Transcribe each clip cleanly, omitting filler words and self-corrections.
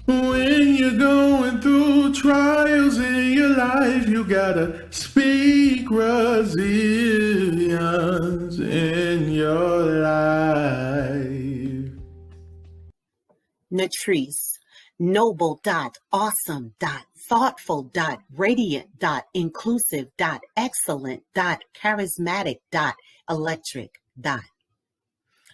When you're going through trials in your life, you gotta speak resilience in your life. Natriece, noble awesome thoughtful radiant inclusive excellent charismatic electric .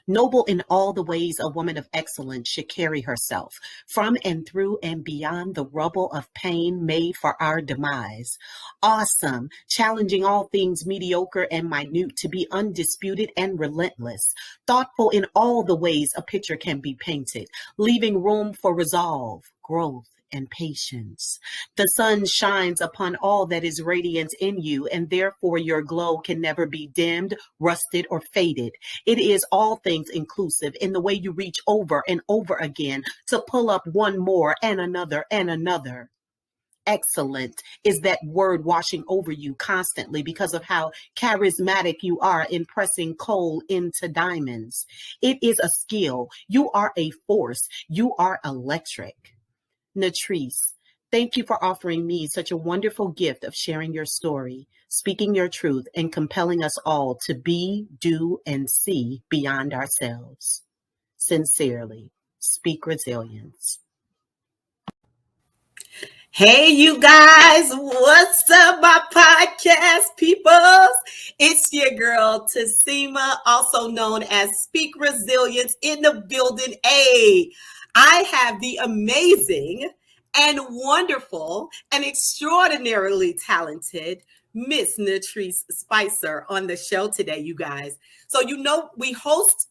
Noble in all the ways a woman of excellence should carry herself, from and through and beyond the rubble of pain made for our demise. Awesome, challenging all things mediocre and minute to be undisputed and relentless. Thoughtful in all the ways a picture can be painted, leaving room for resolve, growth, and patience. The sun shines upon all that is radiant in you, and therefore your glow can never be dimmed, rusted, or faded. It is all things inclusive in the way you reach over and over again to pull up one more and another and another. Excellent is that word washing over you constantly because of how charismatic you are in pressing coal into diamonds. It is a skill. You are a force. You are electric. Natriece, thank you for offering me such a wonderful gift of sharing your story, speaking your truth, and compelling us all to be, do, and see beyond ourselves. Sincerely, Speak Resilience. Hey, you guys, what's up, my podcast peoples? It's your girl, Tasima, also known as Speak Resilience, in the building. I have the amazing and wonderful and extraordinarily talented Miss Natriece Spicer on the show today, you guys. So, we host,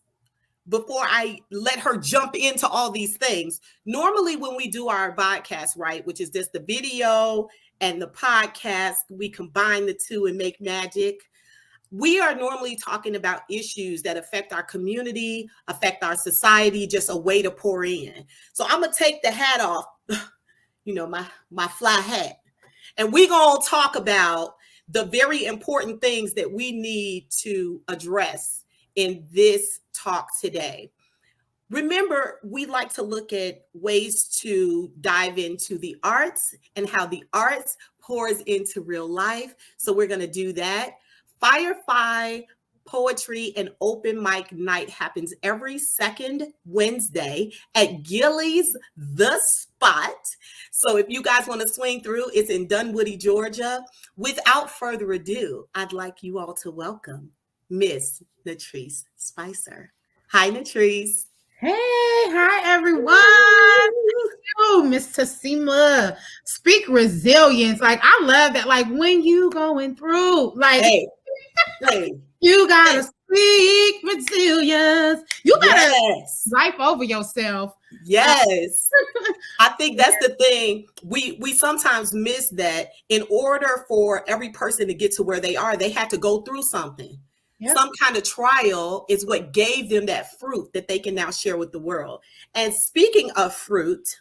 before I let her jump into all these things, normally when we do our podcast, right, which is just the video and the podcast, we combine the two and make magic. We are normally talking about issues that affect our community, affect our society, just a way to pour in. So I'm going to take the hat off, my fly hat. And we're going to talk about the very important things that we need to address in this talk today. Remember, we like to look at ways to dive into the arts and how the arts pours into real life. So we're going to do that. Firefly Poetry and Open Mic Night happens every second Wednesday at Gilly's The Spot. So if you guys want to swing through, it's in Dunwoody, Georgia. Without further ado, I'd like you all to welcome Miss Natriece Spicer. Hi, Natriece. Hey, hi, everyone. Oh, Miss Tasima, Speak Resilience. Like, I love that. Like, when you going through, like, hey. You gotta speak resilience. You gotta life over yourself. Yes. I think that's the thing. We sometimes miss that. In order for every person to get to where they are, they had to go through something. Yep. Some kind of trial is what gave them that fruit that they can now share with the world. And speaking of fruit,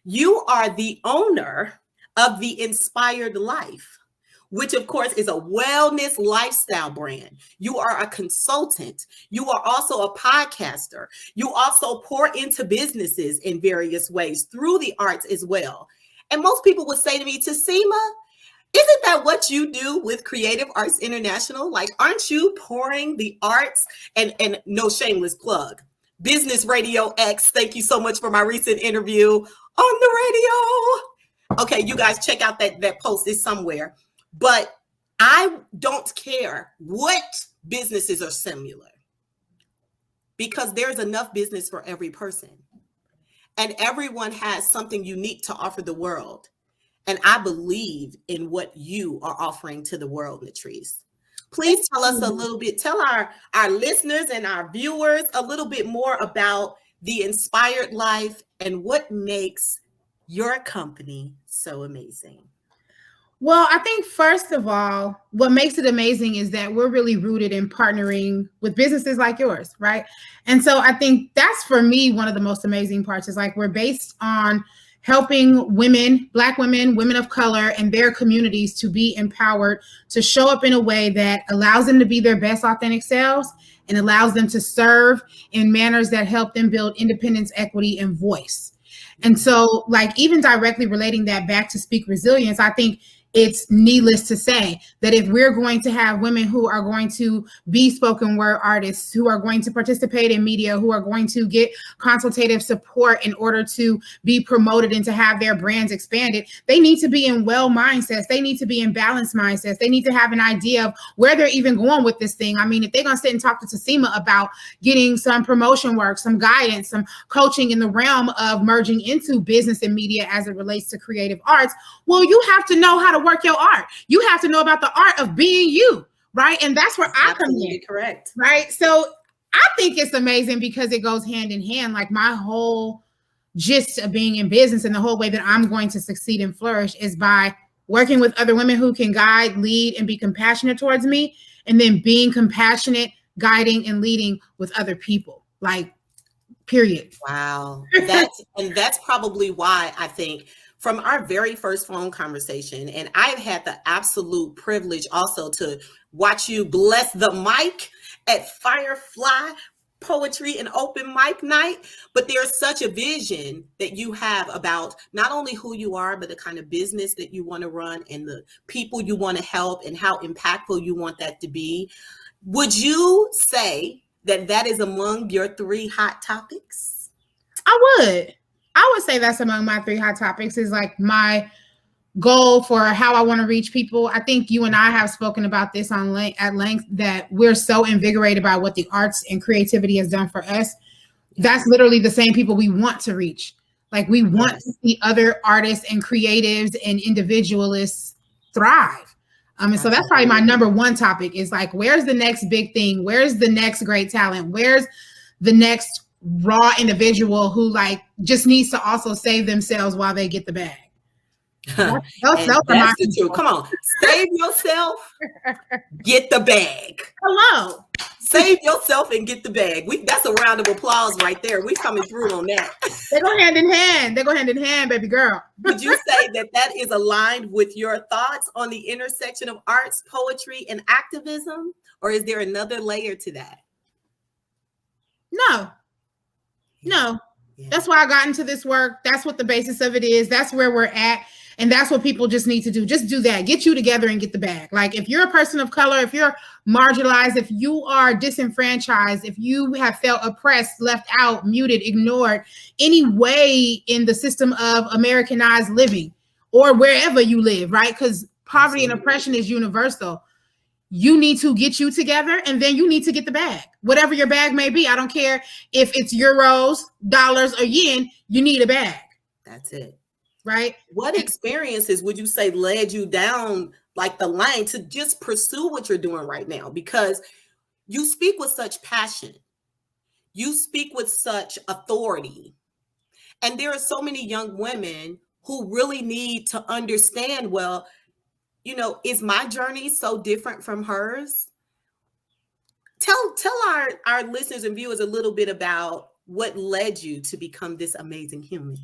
you are the owner of The Inspired Life, which of course is a wellness lifestyle brand. You are a consultant. You are also a podcaster. You also pour into businesses in various ways through the arts as well. And most people would say to me, Tasima, isn't that what you do with Creative Arts International? Like, aren't you pouring the arts? And no shameless plug, Business Radio X. Thank you so much for my recent interview on the radio. Okay, you guys check out that post. It's somewhere. But I don't care what businesses are similar, because there's enough business for every person. And everyone has something unique to offer the world. And I believe in what you are offering to the world, Natriece. Please tell us a little bit, tell our listeners and our viewers a little bit more about The Inspired Life and what makes your company so amazing. Well, I think first of all, what makes it amazing is that we're really rooted in partnering with businesses like yours, right? And so I think that's, for me, one of the most amazing parts is like we're based on helping women, Black women, women of color, and their communities to be empowered, to show up in a way that allows them to be their best authentic selves and allows them to serve in manners that help them build independence, equity, and voice. And so, like, even directly relating that back to Speak Resilience, I think it's needless to say that if we're going to have women who are going to be spoken word artists, who are going to participate in media, who are going to get consultative support in order to be promoted and to have their brands expanded, they need to be in well mindsets. They need to be in balanced mindsets. They need to have an idea of where they're even going with this thing. I mean, if they're going to sit and talk to Tasima about getting some promotion work, some guidance, some coaching in the realm of merging into business and media as it relates to creative arts, well, you have to know how to work your art. You have to know about the art of being you, right? And that's where I come in. Correct. Right. So I think it's amazing because it goes hand in hand. Like, my whole gist of being in business and the whole way that I'm going to succeed and flourish is by working with other women who can guide, lead, and be compassionate towards me, and then being compassionate, guiding, and leading with other people. Like, period. Wow. That's probably why I think from our very first phone conversation, and I've had the absolute privilege also to watch you bless the mic at Firefly Poetry and Open Mic Night, but there's such a vision that you have about not only who you are, but the kind of business that you want to run and the people you want to help and how impactful you want that to be. Would you say that that is among your 3 hot topics? I would say that's among my 3 hot topics, is like my goal for how I want to reach people. I think you and I have spoken about this at length, that we're so invigorated by what the arts and creativity has done for us. That's literally the same people we want to reach. Like, we want to see other artists and creatives and individualists thrive. And so that's probably my number 1 topic, is like, where's the next big thing? Where's the next great talent? Where's the next raw individual who like just needs to also save themselves while they get the bag? That's the truth. Come on, save yourself, get the bag. Hello. Save yourself and get the bag. That's a round of applause right there. We coming through on that. They go hand in hand. They go hand in hand, baby girl. Would you say that that is aligned with your thoughts on the intersection of arts, poetry, and activism? Or is there another layer to that? No. Yeah. That's why I got into this work. That's what the basis of it is. That's where we're at. And that's what people just need to do. Just do that. Get you together and get the bag. Like, if you're a person of color, if you're marginalized, if you are disenfranchised, if you have felt oppressed, left out, muted, ignored, any way in the system of Americanized living or wherever you live, right? Because poverty and oppression is universal. You need to get you together, and then you need to get the bag, whatever your bag may be. I don't care if it's euros, dollars, or yen, you need a bag. That's it. Right? What experiences would you say led you down like the line to just pursue what you're doing right now? Because you speak with such passion. You speak with such authority. And there are so many young women who really need to understand, well, you know, is my journey so different from hers? Tell our listeners and viewers a little bit about what led you to become this amazing human.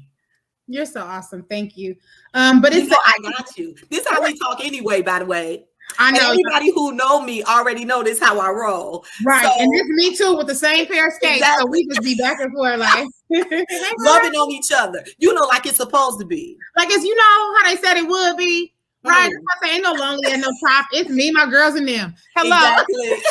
You're so awesome. Thank you. But it's I got you. This is how we talk anyway, by the way. I know. And anybody who know me already know this how I roll. Right. So, and this me too, with the same pair of skates. Exactly. So we just be back and forth like loving on each other. You know, like it's supposed to be. Like, it's, you know how they said it would be. Right. I say ain't no lonely and no top. It's me, my girls, and them. Hello. Exactly.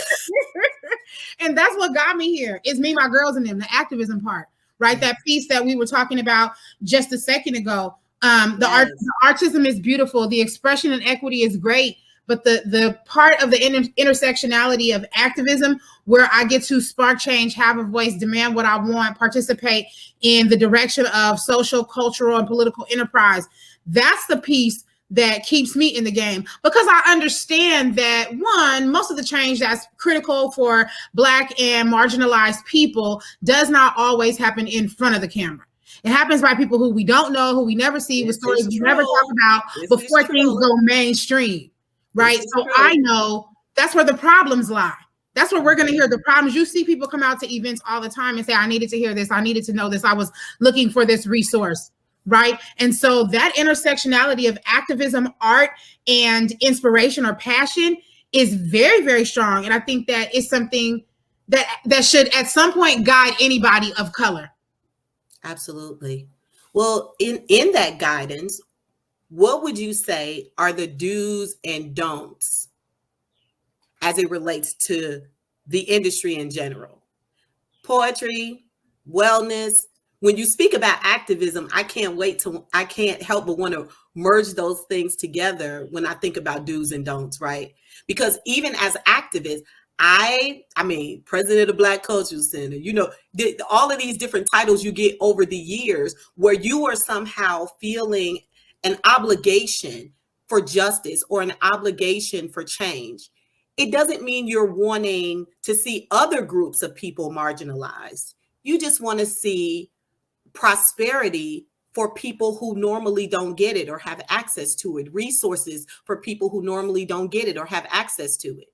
And that's what got me here. It's me, my girls, and them, the activism part. Right. That piece that we were talking about just a second ago. The artism is beautiful. The expression and equity is great. But the part of the intersectionality of activism where I get to spark change, have a voice, demand what I want, participate in the direction of social, cultural, and political enterprise. That's the piece that keeps me in the game, because I understand that, one, most of the change that's critical for Black and marginalized people does not always happen in front of the camera. It happens by people who we don't know, who we never see, with stories we never talk about before things go mainstream, right? So I know that's where the problems lie. That's where we're going to hear the problems. You see people come out to events all the time and say, I needed to hear this. I needed to know this. I was looking for this resource. Right. And so that intersectionality of activism, art, and inspiration or passion is very, very strong. And I think that is something that should at some point guide anybody of color. Absolutely. Well, in that guidance, what would you say are the do's and don'ts as it relates to the industry in general? Poetry, wellness. When you speak about activism, I can't help but want to merge those things together when I think about do's and don'ts, right? Because even as activists, I mean, president of the Black Cultural Center, all of these different titles you get over the years where you are somehow feeling an obligation for justice or an obligation for change. It doesn't mean you're wanting to see other groups of people marginalized. You just want to see prosperity for people who normally don't get it or have access to it, resources for people who normally don't get it or have access to it.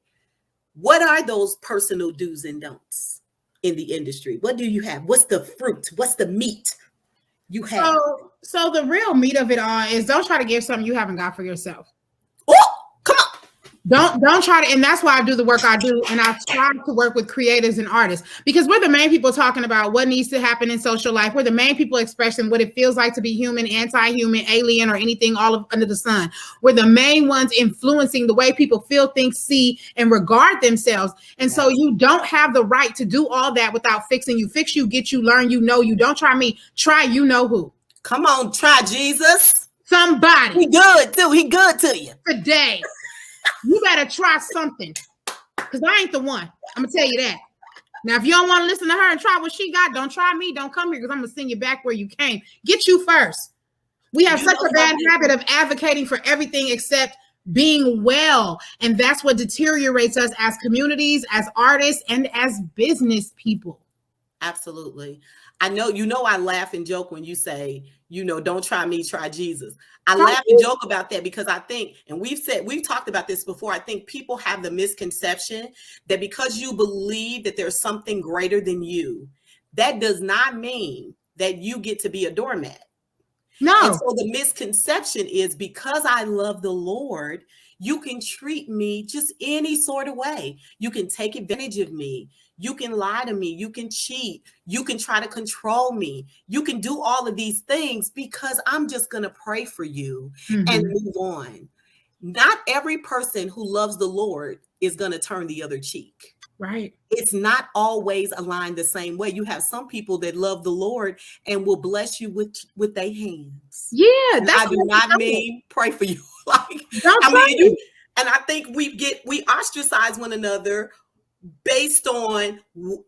What are those personal do's and don'ts in the industry? What do you have? What's the fruit? What's the meat you have? So the real meat of it all is don't try to give something you haven't got for yourself. Oh, come on. Don't try to, and that's why I do the work I do, and I try to work with creatives and artists because we're the main people talking about what needs to happen in social life. We're the main people expressing what it feels like to be human, anti-human, alien, or anything under the sun. We're the main ones influencing the way people feel, think, see, and regard themselves. And so you don't have the right to do all that without fixing you. Fix you, get you, learn you, know you. Don't try me. Try you know who. Come on, try Jesus. Somebody. He good too. He good to you. Today. You better try something because I ain't the one. I'm going to tell you that. Now, if you don't want to listen to her and try what she got, don't try me. Don't come here because I'm going to send you back where you came. Get you first. We have such a bad habit of advocating for everything except being well. And that's what deteriorates us as communities, as artists, and as business people. Absolutely. I know, I laugh and joke when you say, don't try me, try Jesus. I laugh and joke about that because I think, and we've talked about this before, I think people have the misconception that because you believe that there's something greater than you, that does not mean that you get to be a doormat. No. And so the misconception is because I love the Lord, you can treat me just any sort of way. You can take advantage of me. You can lie to me. You can cheat. You can try to control me. You can do all of these things because I'm just going to pray for you and move on. Not every person who loves the Lord is going to turn the other cheek. Right. It's not always aligned the same way. You have some people that love the Lord and will bless you with their hands. Yeah, I do not mean pray for you. And I think we ostracize one another based on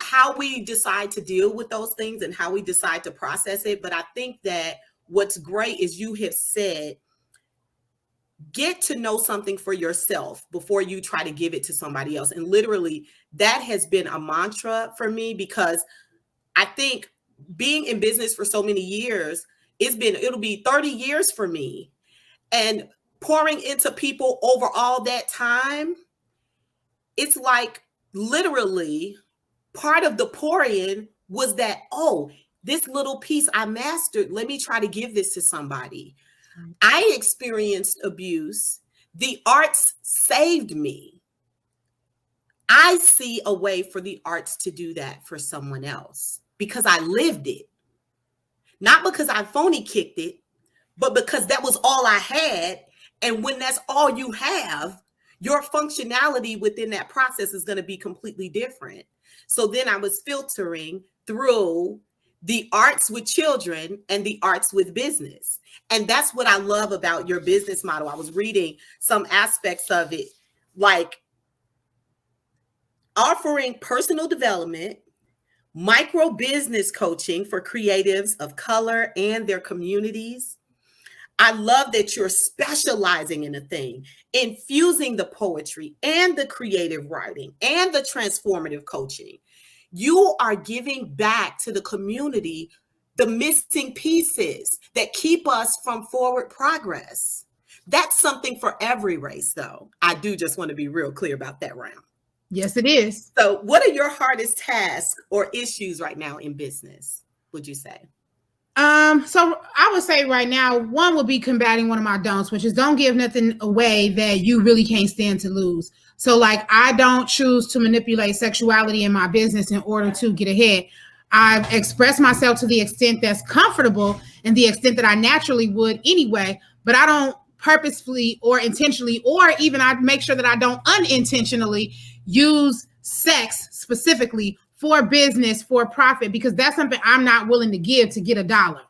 how we decide to deal with those things and how we decide to process it. But I think that what's great is you have said, get to know something for yourself before you try to give it to somebody else. And literally that has been a mantra for me because I think being in business for so many years, it'll be 30 years for me. And pouring into people over all that time, it's like literally part of the pouring was that, this little piece I mastered, let me try to give this to somebody. I experienced abuse. The arts saved me. I see a way for the arts to do that for someone else because I lived it. Not because I phony kicked it, but because that was all I had. And when that's all you have, your functionality within that process is going to be completely different. So then I was filtering through the arts with children and the arts with business. And that's what I love about your business model. I was reading some aspects of it, like offering personal development, micro business coaching for creatives of color and their communities. I love that you're specializing in a thing, infusing the poetry and the creative writing and the transformative coaching. You are giving back to the community the missing pieces that keep us from forward progress. That's something for every race, though. I do just want to be real clear about that round. Yes, it is. So what are your hardest tasks or issues right now in business, would you say? So I would say right now, one would be combating one of my don'ts, which is don't give nothing away that you really can't stand to lose. So like, I don't choose to manipulate sexuality in my business in order to get ahead. I've expressed myself to the extent that's comfortable and the extent that I naturally would anyway, but I don't purposefully or intentionally, or even I make sure that I don't unintentionally use sex specifically for business, for profit, because that's something I'm not willing to give to get $1.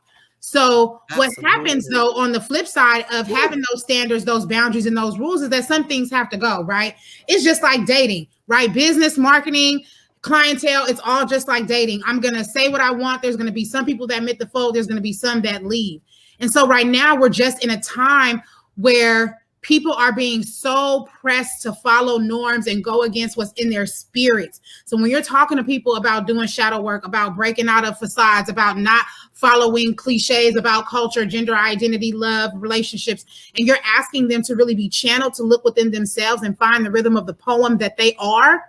So what happens though on the flip side of having those standards, those boundaries, and those rules is that some things have to go, right? It's just like dating, right? Business, marketing, clientele, it's all just like dating. I'm going to say what I want. There's going to be some people that admit the fold. There's going to be some that leave. And so right now we're just in a time where people are being so pressed to follow norms and go against what's in their spirits. So when you're talking to people about doing shadow work, about breaking out of facades, about not following cliches about culture, gender identity, love, relationships, and you're asking them to really be channeled to look within themselves and find the rhythm of the poem that they are,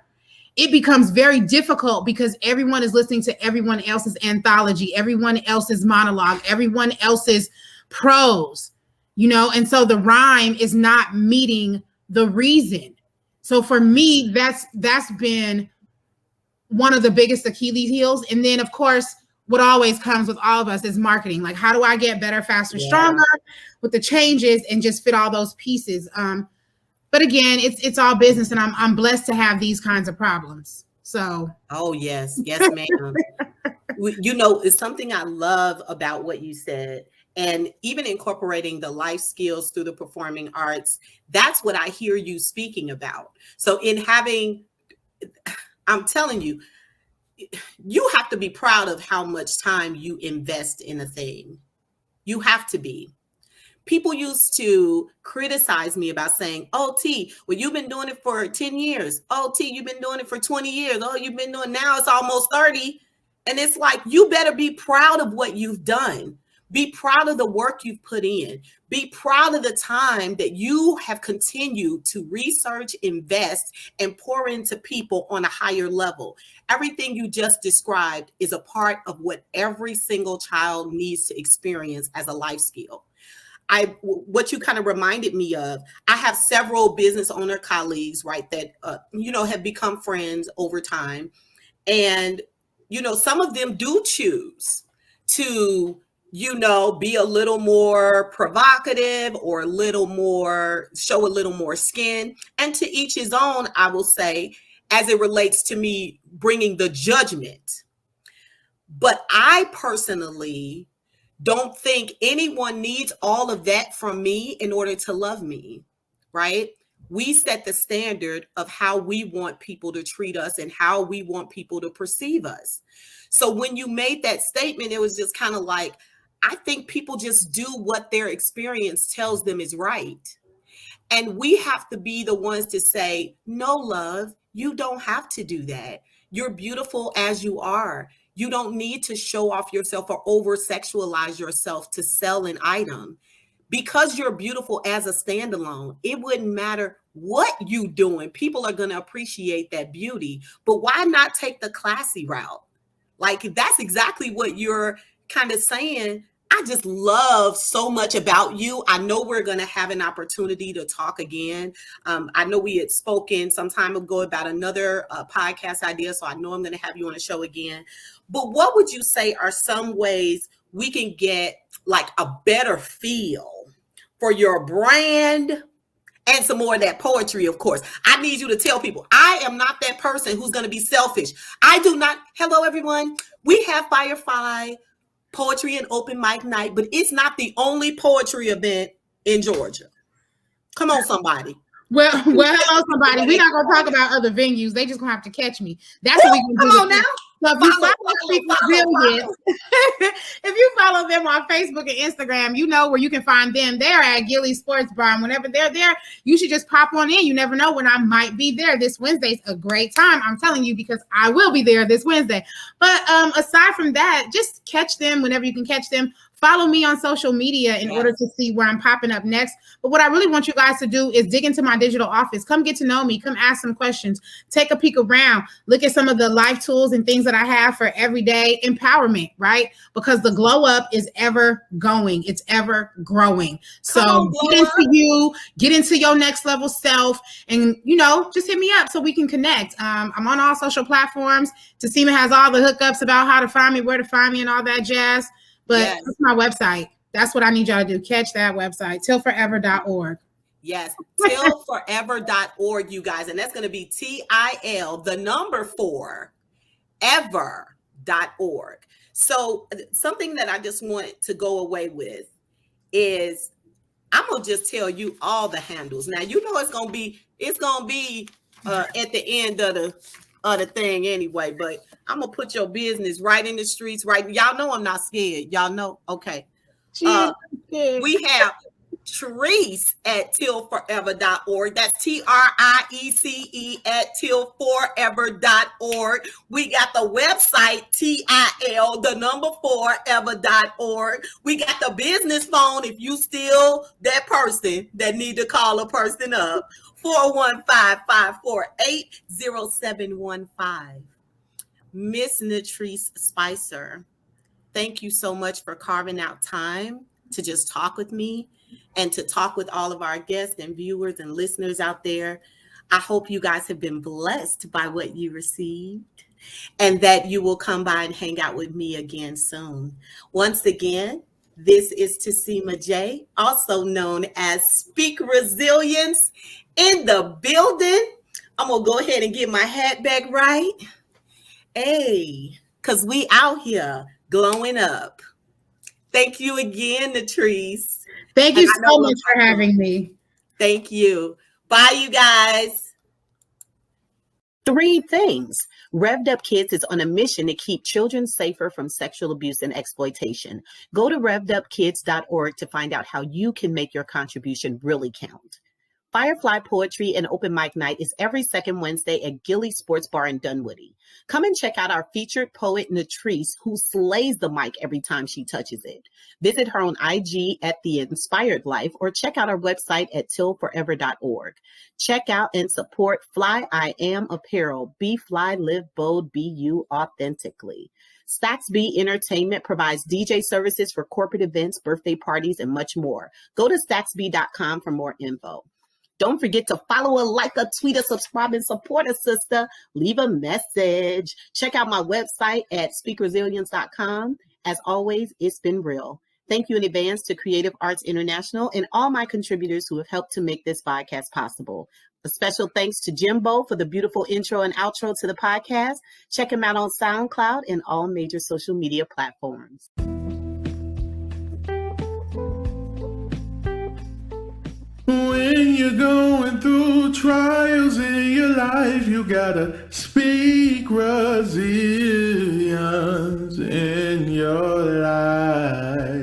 it becomes very difficult because everyone is listening to everyone else's anthology, everyone else's monologue, everyone else's prose. And so the rhyme is not meeting the reason. So for me, that's been one of the biggest Achilles heels. And then of course, what always comes with all of us is marketing. Like, how do I get better, faster, stronger with the changes and just fit all those pieces? But again, it's all business, and I'm blessed to have these kinds of problems. So. Oh, yes, ma'am. It's something I love about what you said. And even incorporating the life skills through the performing arts, that's what I hear you speaking about. So I'm telling you, you have to be proud of how much time you invest in a thing. You have to be. People used to criticize me about saying, oh, T, well, you've been doing it for 10 years. Oh, T, you've been doing it for 20 years. Oh, you've been doing now it's almost 30. And it's like, you better be proud of what you've done. Be proud of the work you've put in. Be proud of the time that you have continued to research, invest, and pour into people on a higher level. Everything you just described is a part of what every single child needs to experience as a life skill. What you kind of reminded me of, I have several business owner colleagues, right, that, have become friends over time. And, some of them do choose to be a little more provocative or show a little more skin. And to each his own, I will say, as it relates to me bringing the judgment. But I personally don't think anyone needs all of that from me in order to love me, right? We set the standard of how we want people to treat us and how we want people to perceive us. So when you made that statement, it was just kind of like, I think people just do what their experience tells them is right. And we have to be the ones to say, no, love, you don't have to do that. You're beautiful as you are. You don't need to show off yourself or over-sexualize yourself to sell an item. Because you're beautiful as a standalone, it wouldn't matter what you doing. People are going to appreciate that beauty. But why not take the classy route? Like, that's exactly what you're kind of saying. I just love so much about you. I know we're going to have an opportunity to talk again. I know we had spoken some time ago about another podcast idea, so I know I'm going to have you on the show again. But what would you say are some ways we can get like a better feel for your brand and some more of that poetry, of course? I need you to tell people, I am not that person who's going to be selfish. I do not. Hello, everyone. We have Firefly Poetry and Open Mic Night, but it's not the only poetry event in Georgia. Come on, somebody. Well, hello, somebody. We're not gonna talk about other venues. They just gonna have to catch me. That's what we can do. Come on now. So if you follow them on Facebook and Instagram, you know where you can find them. They're at Gilly Sports Bar. And whenever they're there, you should just pop on in. You never know when I might be there. This Wednesday's a great time. I'm telling you, because I will be there this Wednesday. But aside from that, just catch them whenever you can catch them. follow me on social media in order to see where I'm popping up next. But what I really want you guys to do is dig into my digital office. Come get to know me. Come ask some questions. Take a peek around. Look at some of the life tools and things that I have for everyday empowerment, right? Because the glow up is ever going. It's ever growing. So get into you, get into your next level self, and, you know, just hit me up so we can connect. I'm on all social platforms. Tasima has all the hookups about how to find me, where to find me, and all that jazz. But that's my website. That's what I need y'all to do. Catch that website, tillforever.org. Yes, tillforever.org, you guys. And that's going to be TIL, the number 4, ever.org. So something that I just want to go away with is I'm going to just tell you all the handles. Now, you know it's going to be at the end of the thing anyway, but I'm going to put your business right in the streets, right? Y'all know I'm not scared. Y'all know? Okay. We have Natriece at tillforever.org. That's TRIECE at tillforever.org. We got the website TIL, the number 4 ever.org. We got the business phone if you still that person that need to call a person up. 415-548-0715. Miss Natriece Spicer, thank you so much for carving out time to just talk with me and to talk with all of our guests and viewers and listeners out there. I hope you guys have been blessed by what you received and that you will come by and hang out with me again soon. Once again, this is Tasima J, also known as Speak Resilience, in the building. I'm going to go ahead and get my hat back right. Hey, because we out here glowing up. Thank you again, Natriece. Thank you so much for having me. Thank you. Bye, you guys. 3 things. Revved Up Kids is on a mission to keep children safer from sexual abuse and exploitation. Go to revvedupkids.org to find out how you can make your contribution really count. Firefly Poetry and Open Mic Night is every second Wednesday at Gilly Sports Bar in Dunwoody. Come and check out our featured poet, Natriece, who slays the mic every time she touches it. Visit her on IG at The Inspired Life or check out our website at tillforever.org. Check out and support Fly I Am Apparel. Be fly, live bold, be you authentically. Stacksby Entertainment provides DJ services for corporate events, birthday parties, and much more. Go to stacksby.com for more info. Don't forget to follow, like, tweet, subscribe, and support a sister. Leave a message. Check out my website at speakresilience.com. As always, it's been real. Thank you in advance to Creative Arts International and all my contributors who have helped to make this podcast possible. A special thanks to Jimbo for the beautiful intro and outro to the podcast. Check him out on SoundCloud and all major social media platforms. When you're going through trials in your life, you gotta speak resilience in your life.